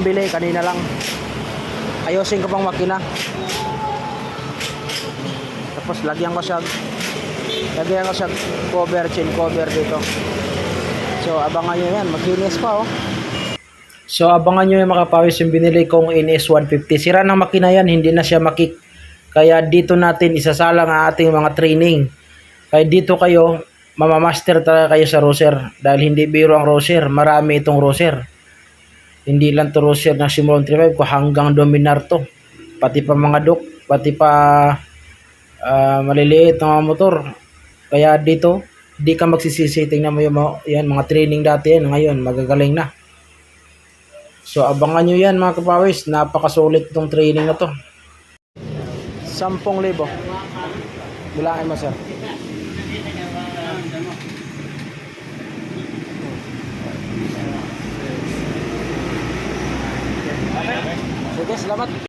bili kanina lang. Ayusin ko pang makina. Tapos lagyan ko siya cover, chain cover dito. So abangan nyo yan, maglinis pa oh. So abangan nyo yung mga pawis yung binili kong NS 150. Sira ng makina yan, hindi na siya makik. Kaya dito natin isasalang ang ating mga training. Kaya dito kayo, mamamaster talaga kayo sa roser. Dahil hindi biro ang roser, marami itong roser. Hindi lang to roser na Simron 35 ko hanggang Dominar to. Pati pa mga duk, pati pa maliliit na mga motor. Kaya dito, di ka magsisisi. Tingnan mo yung yan, mga training dati yan. Ngayon, magagaling na. So, abangan nyo yan mga kapawis. Napakasulit itong training na to. 10,000. Bilangin mo, sir. Sige, salamat.